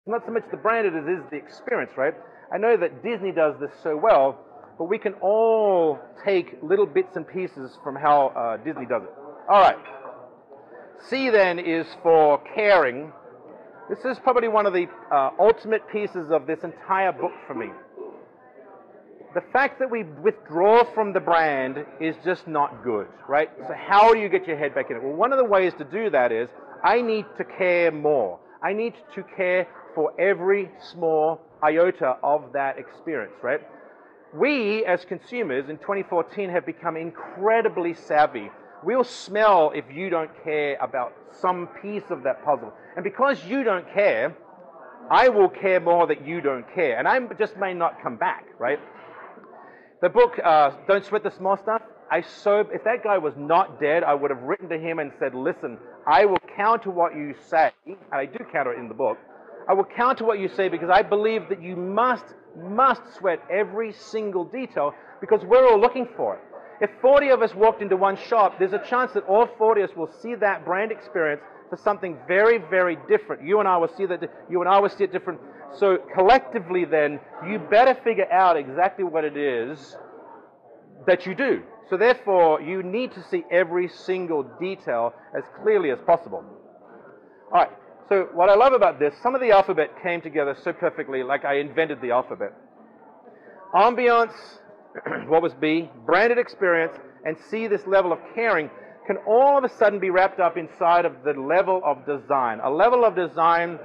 not so much the brand it is the experience, right? I know that Disney does this so well, but we can all take little bits and pieces from how Disney does it. All right. C then is for caring. This is probably one of the ultimate pieces of this entire book for me. The fact that we withdraw from the brand is just not good, right? So how do you get your head back in it? Well, one of the ways to do that is I need to care more. I need to care for every small iota of that experience, right? We, as consumers in 2014, have become incredibly savvy. We'll smell if you don't care about some piece of that puzzle. And because you don't care, I will care more that you don't care. And I just may not come back, right? The book, Don't Sweat the Small Stuff, if that guy was not dead, I would have written to him and said, listen, I will counter what you say, and I do counter it in the book. I will counter what you say because I believe that you must sweat every single detail because we're all looking for it. If 40 of us walked into one shop, there's a chance that all 40 of us will see that brand experience for something very, very different. You and I will see it different. So collectively then, you better figure out exactly what it is that you do. So therefore, you need to see every single detail as clearly as possible. All right, so what I love about this, some of the alphabet came together so perfectly, like I invented the alphabet. Ambiance, what was B? Branded experience, and C, this level of caring, can all of a sudden be wrapped up inside of the level of design. A level of design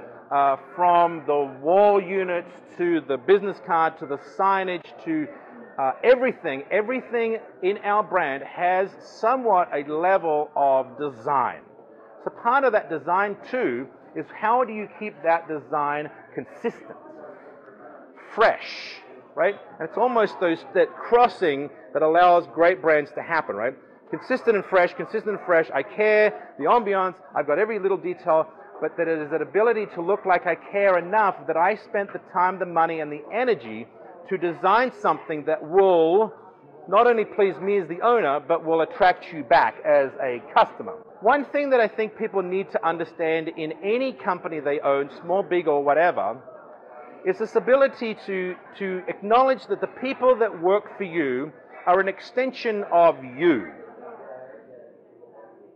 from the wall units to the business card to the signage to everything in our brand has somewhat a level of design. So part of that design too is how do you keep that design consistent, fresh, right? And it's almost that crossing that allows great brands to happen, right? Consistent and fresh, I care, the ambiance, I've got every little detail, but that it is that ability to look like I care enough that I spent the time, the money, and the energy to design something that will not only please me as the owner, but will attract you back as a customer. One thing that I think people need to understand in any company they own, small, big, or whatever, is this ability to acknowledge that the people that work for you are an extension of you.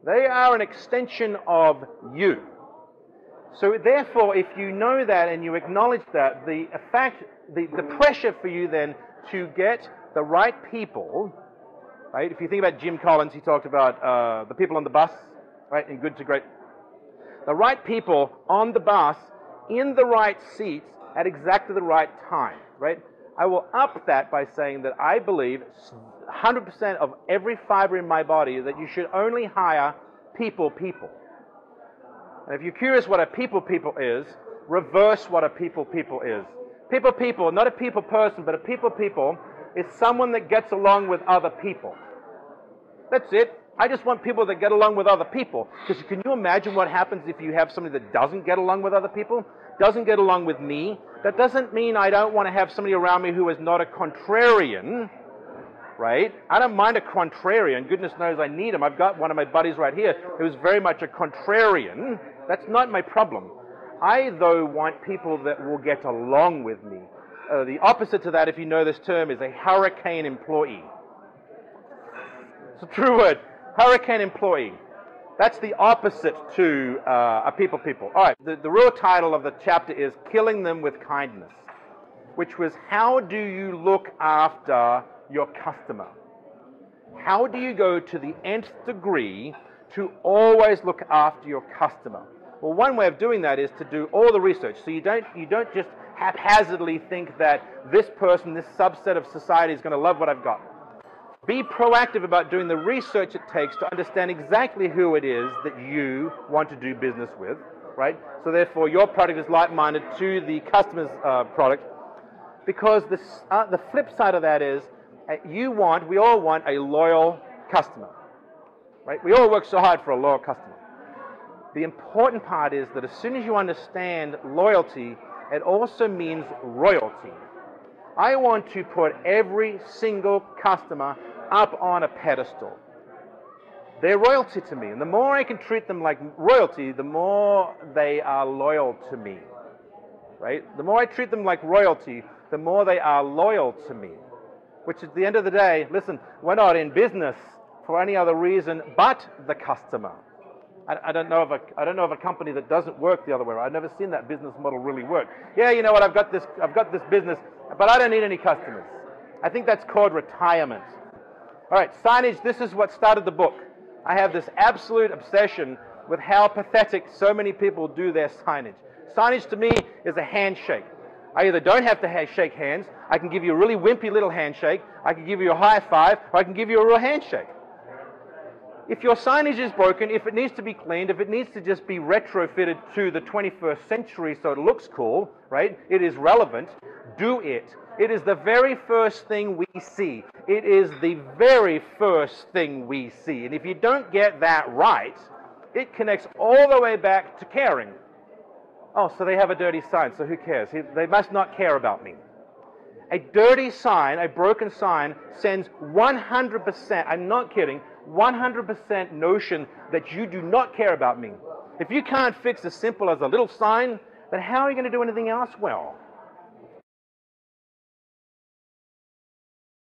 They are an extension of you. So therefore, if you know that and you acknowledge that, the pressure for you then to get the right people, right? If you think about Jim Collins, he talked about the people on the bus, right? In Good to Great. The right people on the bus in the right seats at exactly the right time, right? I will up that by saying that I believe 100% of every fiber in my body that you should only hire people. And if you're curious what a people is, reverse what a people is. People, not a people person, but a people is someone that gets along with other people. That's it. I just want people that get along with other people. Because can you imagine what happens if you have somebody that doesn't get along with other people? Doesn't get along with me? That doesn't mean I don't want to have somebody around me who is not a contrarian, right? I don't mind a contrarian. Goodness knows I need him. I've got one of my buddies right here who's very much a contrarian. That's not my problem. I, though, want people that will get along with me. The opposite to that, if you know this term, is a hurricane employee. It's a true word. Hurricane employee. That's the opposite to a people. All right, the real title of the chapter is Killing Them with Kindness, which was how do you look after your customer? How do you go to the nth degree to always look after your customer? Well, one way of doing that is to do all the research. So you don't just haphazardly think that this person, this subset of society is going to love what I've got. Be proactive about doing the research it takes to understand exactly who it is that you want to do business with, right? So therefore, your product is like-minded to the customer's product, because the flip side of that is we all want a loyal customer, right? We all work so hard for a loyal customer. The important part is that as soon as you understand loyalty, it also means royalty. I want to put every single customer up on a pedestal. They're royalty to me, and the more I can treat them like royalty, the more they are loyal to me. right? The more I treat them like royalty, the more they are loyal to me. Which at the end of the day, listen, we're not in business for any other reason but the customer. I don't know of a company that doesn't work the other way around. I've never seen that business model really work. Yeah, you know what, I've got this business, but I don't need any customers. I think that's called retirement. All right, signage, this is what started the book. I have this absolute obsession with how pathetic so many people do their signage. Signage to me is a handshake. I either don't have to shake hands, I can give you a really wimpy little handshake, I can give you a high five, or I can give you a real handshake. If your signage is broken, if it needs to be cleaned, if it needs to just be retrofitted to the 21st century so it looks cool, right? It is relevant, do it. It is the very first thing we see. It is the very first thing we see. And if you don't get that right, it connects all the way back to caring. Oh, so they have a dirty sign, so who cares? They must not care about me. A dirty sign, a broken sign, sends 100%, I'm not kidding, 100% notion that you do not care about me. If you can't fix as simple as a little sign, then how are you going to do anything else well?